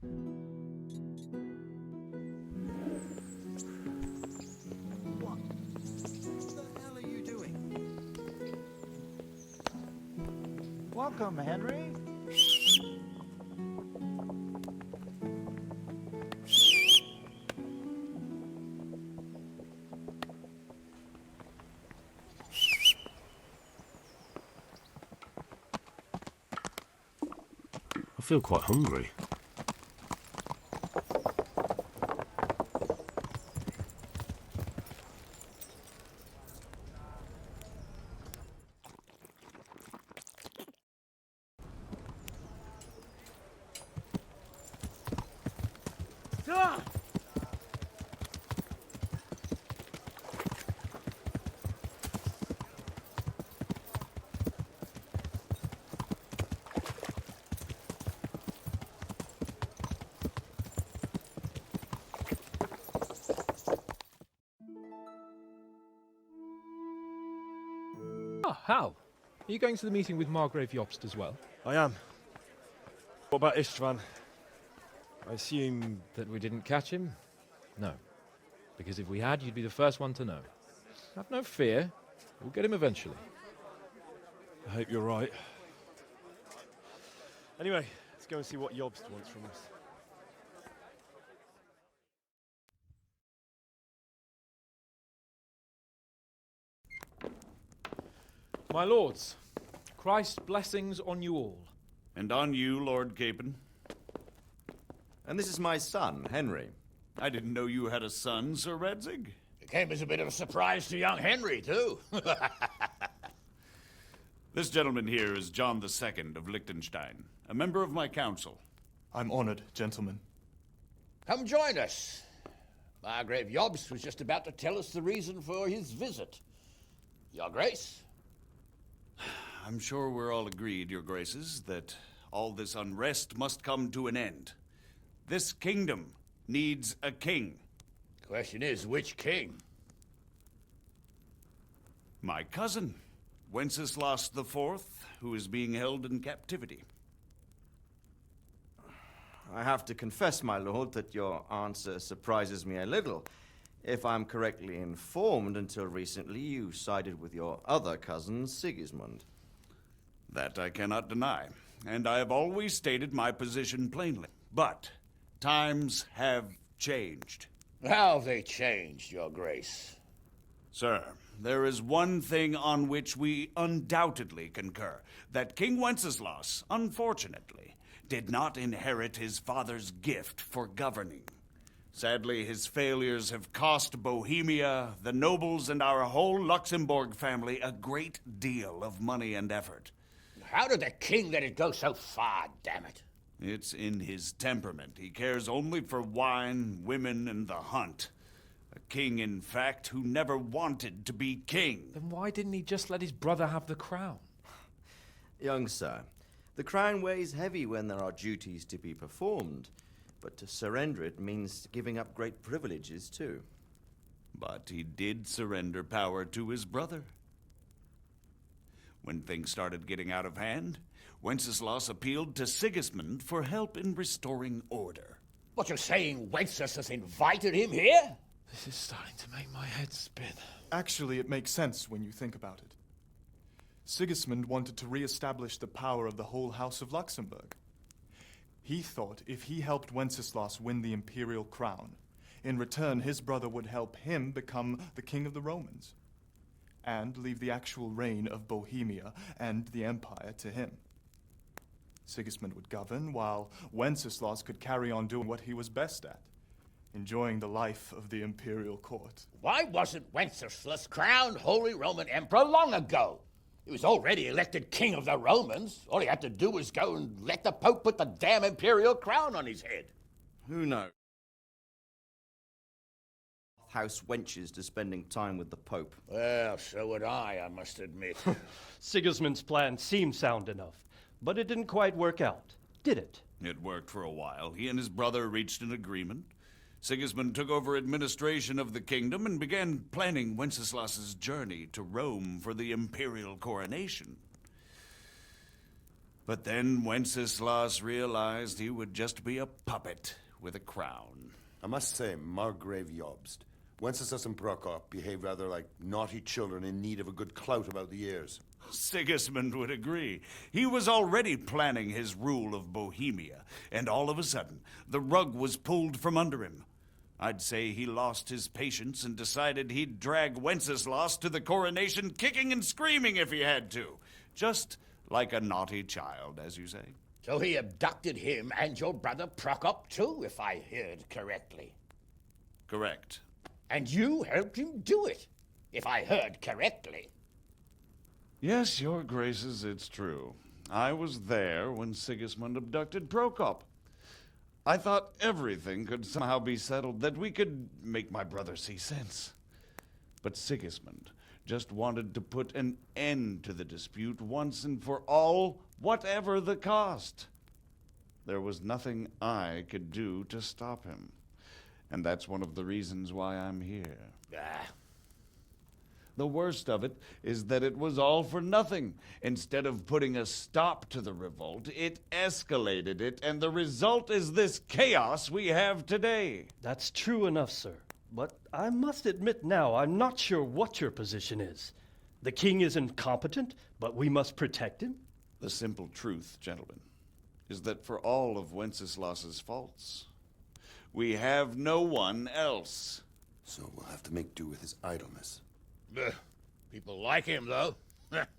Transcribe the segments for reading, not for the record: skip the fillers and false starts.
What the hell are you doing? Welcome, Henry. I feel quite hungry. How? Are you going to the meeting with Margrave Jobst as well? I am. What about Istvan? I assume... That we didn't catch him? No. Because if we had, you'd be the first one to know. Have no fear. We'll get him eventually. I hope you're right. Anyway, let's go and see what Jobst wants from us. My lords, Christ's blessings on you all. And on you, Lord Capon. And this is my son, Henry. I didn't know you had a son, Sir Redzig. It came as a bit of a surprise to young Henry, too. This gentleman here is John II of Liechtenstein, a member of my council. I'm honored, gentlemen. Come join us. Margrave Jobst was just about to tell us the reason for his visit. Your Grace? I'm sure we're all agreed, Your Graces, that all this unrest must come to an end. This kingdom needs a king. Question is, which king? My cousin, Wenceslas IV, who is being held in captivity. I have to confess, my lord, that your answer surprises me a little. If I'm correctly informed, until recently you sided with your other cousin, Sigismund. That I cannot deny, and I have always stated my position plainly. But times have changed. How have they changed, Your Grace? Sir, there is one thing on which we undoubtedly concur, that King Wenceslas, unfortunately, did not inherit his father's gift for governing. Sadly, his failures have cost Bohemia, the nobles, and our whole Luxembourg family a great deal of money and effort. How did the king let it go so far, damn it? It's in his temperament. He cares only for wine, women, and the hunt. A king, in fact, who never wanted to be king. Then why didn't he just let his brother have the crown? Young sir, the crown weighs heavy when there are duties to be performed, but to surrender it means giving up great privileges too. But he did surrender power to his brother. When things started getting out of hand, Wenceslas appealed to Sigismund for help in restoring order. What, you're saying Wenceslas has invited him here? This is starting to make my head spin. Actually, it makes sense when you think about it. Sigismund wanted to re-establish the power of the whole House of Luxembourg. He thought if he helped Wenceslas win the imperial crown, in return his brother would help him become the king of the Romans, and leave the actual reign of Bohemia and the empire to him. Sigismund would govern, while Wenceslas could carry on doing what he was best at, enjoying the life of the imperial court. Why wasn't Wenceslas crowned Holy Roman Emperor long ago? He was already elected king of the Romans. All he had to do was go and let the Pope put the damn imperial crown on his head. Who knows? House wenches to spending time with the Pope. Well, so would I must admit. Sigismund's plan seemed sound enough, but it didn't quite work out, did it? It worked for a while. He and his brother reached an agreement. Sigismund took over administration of the kingdom and began planning Wenceslas's journey to Rome for the imperial coronation. But then Wenceslas realized he would just be a puppet with a crown. I must say, Margrave Jobst, Wenceslas and Prokop behave rather like naughty children in need of a good clout about the ears. Sigismund would agree. He was already planning his rule of Bohemia, and all of a sudden, the rug was pulled from under him. I'd say he lost his patience and decided he'd drag Wenceslas to the coronation kicking and screaming if he had to. Just like a naughty child, as you say. So he abducted him and your brother Prokop too, if I heard correctly. Correct. And you helped him do it, if I heard correctly. Yes, your graces, it's true. I was there when Sigismund abducted Prokop. I thought everything could somehow be settled, that we could make my brother see sense. But Sigismund just wanted to put an end to the dispute once and for all, whatever the cost. There was nothing I could do to stop him. And that's one of the reasons why I'm here. The worst of it is that it was all for nothing. Instead of putting a stop to the revolt, it escalated it, and the result is this chaos we have today. That's true enough, sir. But I must admit now, I'm not sure what your position is. The king is incompetent, but we must protect him? The simple truth, gentlemen, is that for all of Wenceslas's faults, we have no one else. So we'll have to make do with his idleness. People like him, though.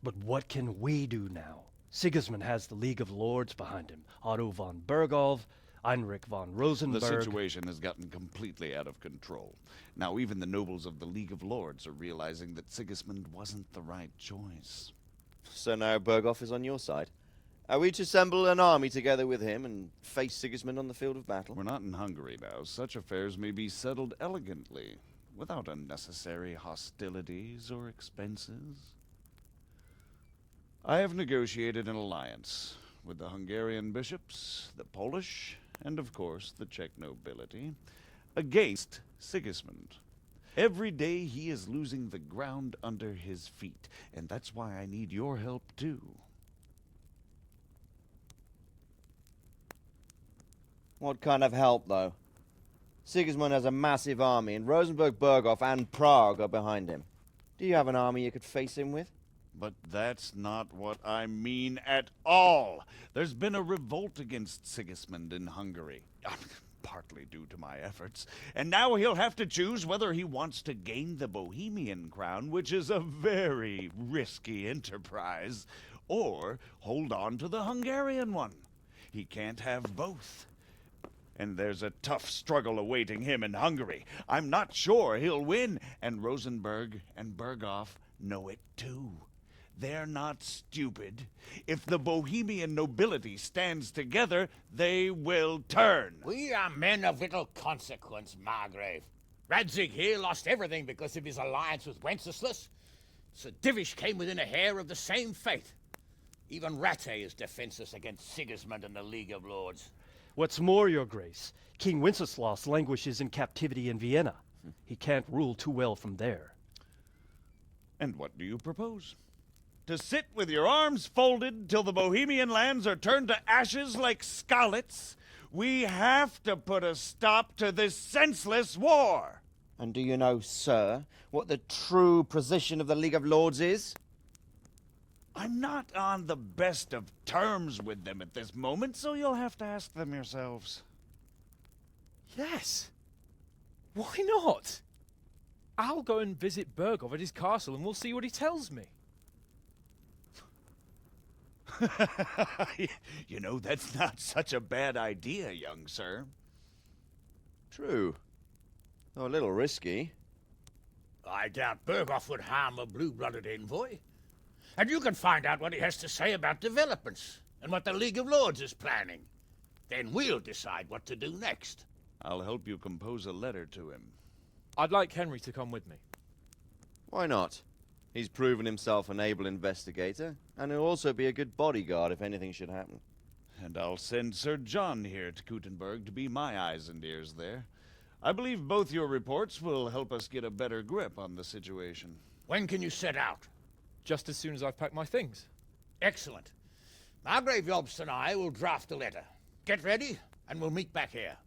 But what can we do now? Sigismund has the League of Lords behind him. Otto von Bergholf, Heinrich von Rosenberg. The situation has gotten completely out of control. Now even the nobles of the League of Lords are realizing that Sigismund wasn't the right choice. So now Berghoff is on your side. Are we to assemble an army together with him and face Sigismund on the field of battle? We're not in Hungary now. Such affairs may be settled elegantly, without unnecessary hostilities or expenses. I have negotiated an alliance with the Hungarian bishops, the Polish, and of course the Czech nobility, against Sigismund. Every day he is losing the ground under his feet, and that's why I need your help too. What kind of help, though? Sigismund has a massive army, and Rosenberg, Berghoff, and Prague are behind him. Do you have an army you could face him with? But that's not what I mean at all. There's been a revolt against Sigismund in Hungary, partly due to my efforts, and now he'll have to choose whether he wants to gain the Bohemian crown, which is a very risky enterprise, or hold on to the Hungarian one. He can't have both. And there's a tough struggle awaiting him in Hungary. I'm not sure he'll win, and Rosenberg and Berghoff know it too. They're not stupid. If the Bohemian nobility stands together, they will turn. We are men of little consequence, Margrave. Radzig here lost everything because of his alliance with Wenceslas. Sir Divish came within a hair of the same fate. Even Rattay is defenseless against Sigismund and the League of Lords. What's more, your grace, King Wenceslas languishes in captivity in Vienna. He can't rule too well from there. And what do you propose? To sit with your arms folded till the Bohemian lands are turned to ashes like scarlets? We have to put a stop to this senseless war. And do you know, sir, what the true position of the League of Lords is? I'm not on the best of terms with them at this moment, so you'll have to ask them yourselves. Yes. Why not? I'll go and visit Berghoff at his castle and we'll see what he tells me. You know, that's not such a bad idea, young sir. True. Though a little risky. I doubt Berghoff would harm a blue-blooded envoy. And you can find out what he has to say about developments and what the League of Lords is planning. Then we'll decide what to do next. I'll help you compose a letter to him. I'd like Henry to come with me. Why not? He's proven himself an able investigator, and he'll also be a good bodyguard if anything should happen. And I'll send Sir John here to Kuttenberg to be my eyes and ears there. I believe both your reports will help us get a better grip on the situation. When can you set out? Just as soon as I've packed my things. Excellent. Margrave Jobst and I will draft a letter. Get ready, and we'll meet back here.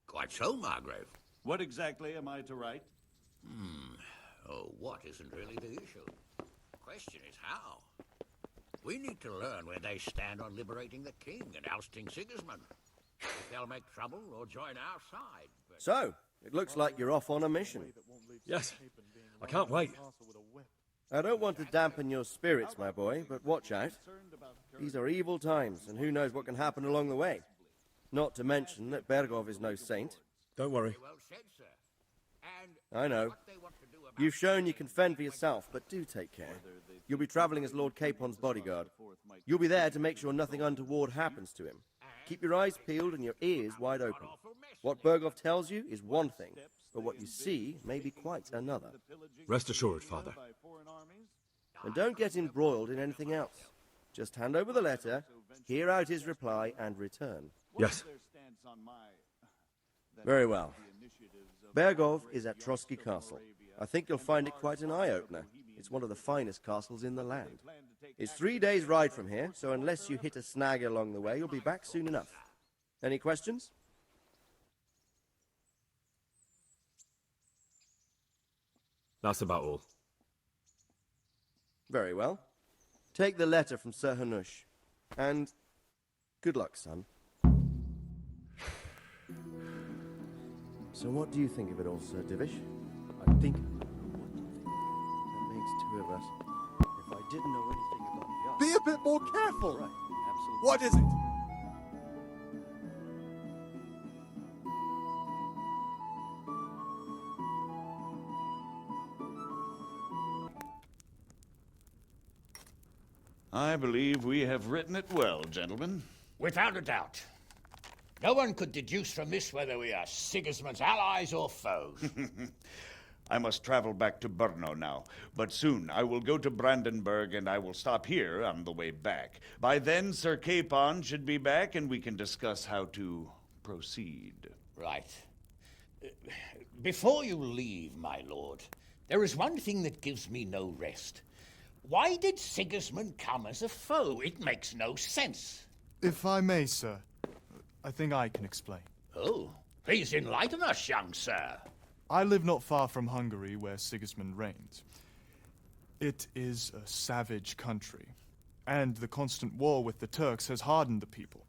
Quite so, Margrave. What exactly am I to write? Oh, what isn't really the issue? The question is how. We need to learn where they stand on liberating the king and ousting Sigismund. If they'll make trouble or join our side. But... So, it looks like you're off on a mission. Yes. I can't wait. I don't want to dampen your spirits, my boy, but watch out. These are evil times, and who knows what can happen along the way. Not to mention that Bergov is no saint. Don't worry. Well said, sir. And I know. what they want to do about You've shown you can fend for yourself, but do take care. You'll be traveling as Lord Capon's bodyguard. You'll be there to make sure nothing untoward happens to him. Keep your eyes peeled and your ears wide open. What Bergov tells you is one thing, but what you see may be quite another. Rest assured, Father. And don't get embroiled in anything else. Just hand over the letter, hear out his reply, and return. Yes. Very well. Bergov is at Trotsky Castle. I think you'll find it quite an eye-opener. It's one of the finest castles in the land. It's 3 days' ride from here, so unless you hit a snag along the way, you'll be back soon enough. Any questions? That's about all. Very well. Take the letter from Sir Hanush. And good luck, son. So what do you think of it all, Sir Divish? I think That makes two of us. if I didn't know anything about the art... Be a bit more careful. Right, absolutely. What is it? I believe we have written it well, gentlemen. Without a doubt. No one could deduce from this whether we are Sigismund's allies or foes. I must travel back to Brno now, but soon I will go to Brandenburg and I will stop here on the way back. By then, Sir Capon should be back and we can discuss how to proceed. Right. Before you leave, my lord, there is one thing that gives me no rest. Why did Sigismund come as a foe? It makes no sense. If I may, sir, I think I can explain. Oh, please enlighten us, young sir. I live not far from Hungary, where Sigismund reigns. It is a savage country, and the constant war with the Turks has hardened the people.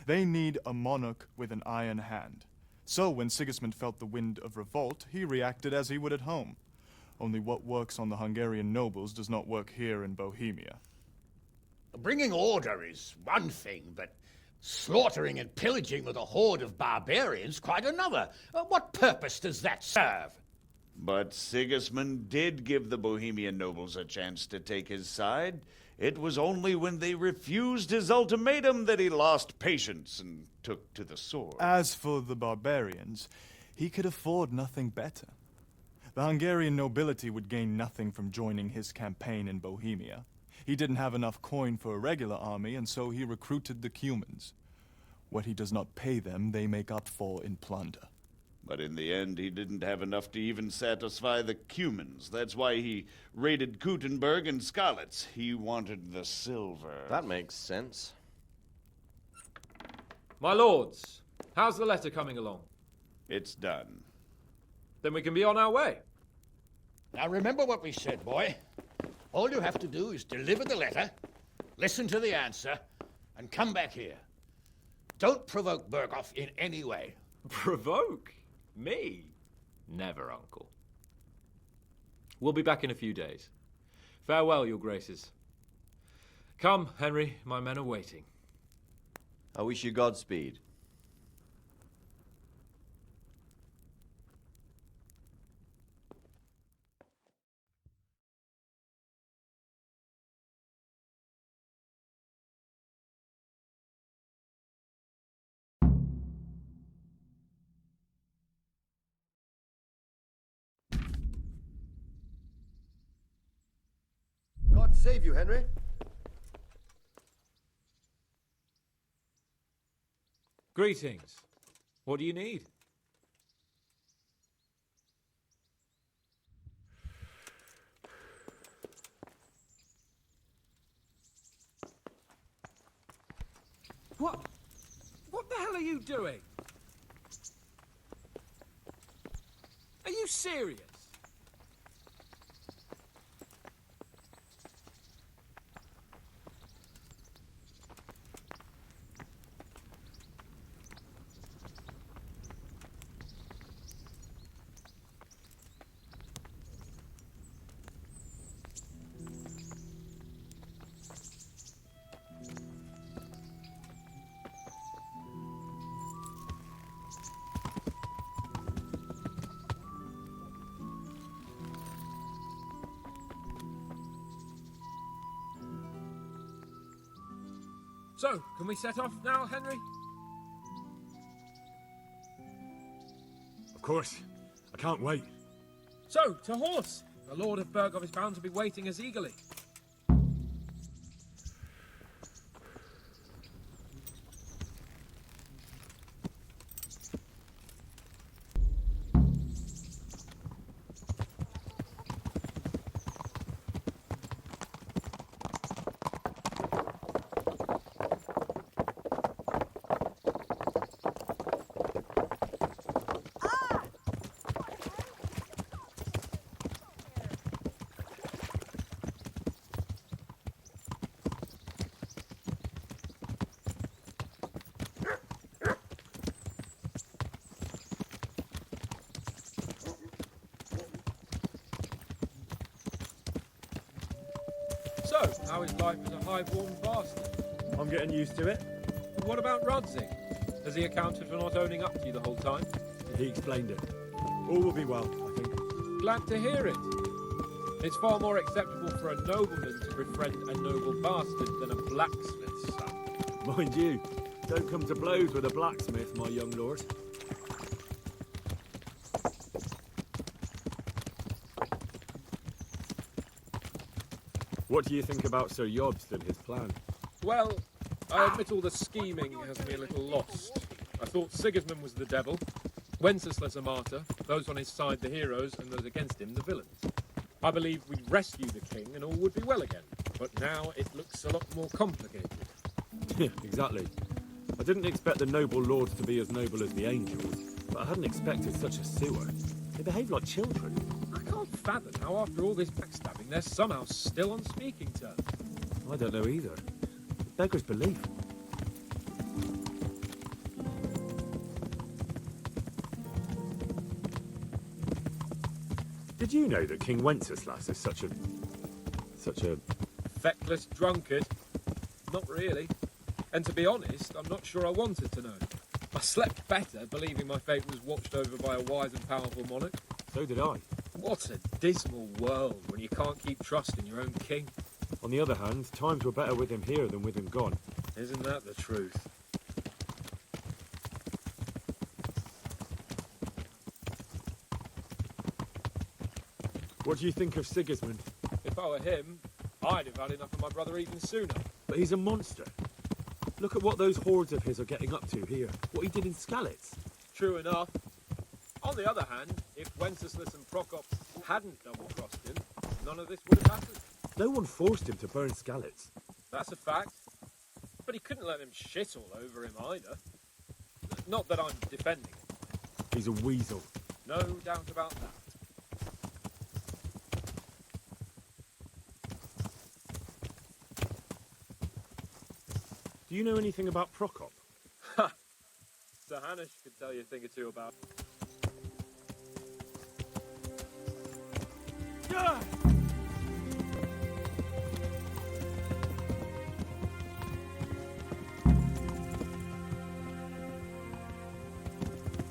They need a monarch with an iron hand. So when Sigismund felt the wind of revolt, he reacted as he would at home. Only what works on the Hungarian nobles does not work here in Bohemia. Bringing order is one thing, but slaughtering and pillaging with a horde of barbarians quite another. What purpose does that serve? But Sigismund did give the Bohemian nobles a chance to take his side. It was only when they refused his ultimatum that he lost patience and took to the sword. As for the barbarians, he could afford nothing better. The Hungarian nobility would gain nothing from joining his campaign in Bohemia. He didn't have enough coin for a regular army, and so he recruited the Cumans. What he does not pay them, they make up for in plunder. But in the end, he didn't have enough to even satisfy the Cumans. That's why he raided Kuttenberg and Skalitz. He wanted the silver. That makes sense. My lords, how's the letter coming along? It's done. Then we can be on our way. Now remember what we said, boy. All you have to do is deliver the letter, listen to the answer, and come back here. Don't provoke Berghoff in any way. Provoke? Me? Never, Uncle. We'll be back in a few days. Farewell, your graces. Come, Henry, my men are waiting. I wish you Godspeed. save you, Henry. Greetings. What do you need? What? What the hell are you doing? Are you serious? So, can we set off now, Henry? Of course. I can't wait. So, to horse! The Lord of Burgov is bound to be waiting us eagerly. So, how is life as a high-born bastard? I'm getting used to it. What about Rodzig? Has he accounted for not owning up to you the whole time? He explained it. All will be well, I think. Glad to hear it. It's far more acceptable for a nobleman to befriend a noble bastard than a blacksmith's son. Mind you, don't come to blows with a blacksmith, my young lord. What do you think about Sir Jobst and his plan? Well, I admit all the scheming has me a little lost. I thought Sigismund was the devil, Wenceslas a martyr, those on his side the heroes, and those against him the villains. I believed we'd rescue the king and all would be well again, but now it looks a lot more complicated. Yeah, exactly. I didn't expect the noble lords to be as noble as the angels, but I hadn't expected such a sewer. They behave like children. I can't fathom how after all this backstabbing they're somehow still on speaking terms. I don't know either. It beggars belief. Did you know that King Wenceslas is such a... Feckless drunkard? Not really. And to be honest, I'm not sure I wanted to know. I slept better believing my fate was watched over by a wise and powerful monarch. So did I. What a dismal world when you can't keep trust in your own king. On the other hand, times were better with him here than with him gone. Isn't that the truth? What do you think of Sigismund? If I were him, I'd have had enough of my brother even sooner. But he's a monster. Look at what those hordes of his are getting up to here. What he did in Skalitz. True enough. On the other hand, if Wenceslas and Prokop hadn't double-crossed him, none of this would have happened. No one forced him to burn Skalitz. That's a fact. But he couldn't let them shit all over him either. Not that I'm defending him. He's a weasel. No doubt about that. Do you know anything about Prokop? Ha! Sir Hanish could tell you a thing or two about. Yeah!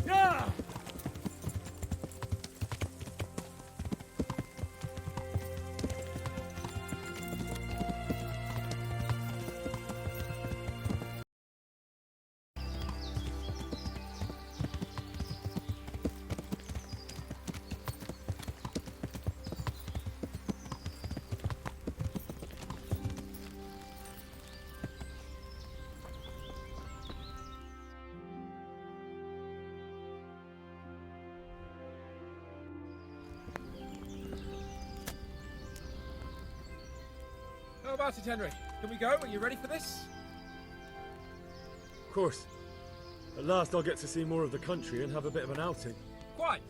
Yeah! about it, Henry? Can we go? Are you ready for this? Of course. At last I'll get to see more of the country and have a bit of an outing. Quite.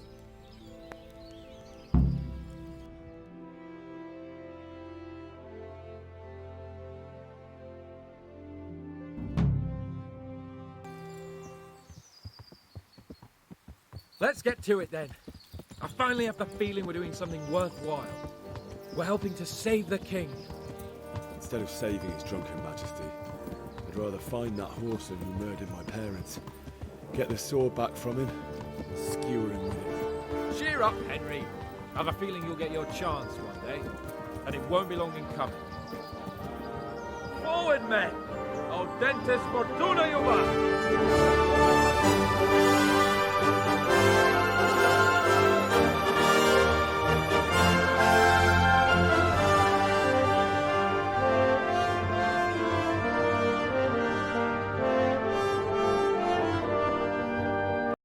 Let's get to it then. I finally have the feeling we're doing something worthwhile. We're helping to save the king. Instead of saving his drunken majesty, I'd rather find that whoreson who murdered my parents, get the sword back from him, and skewer him with it. Cheer up, Henry. I have a feeling you'll get your chance one day, and it won't be long in coming. Forward, men! Audentes fortuna juvat!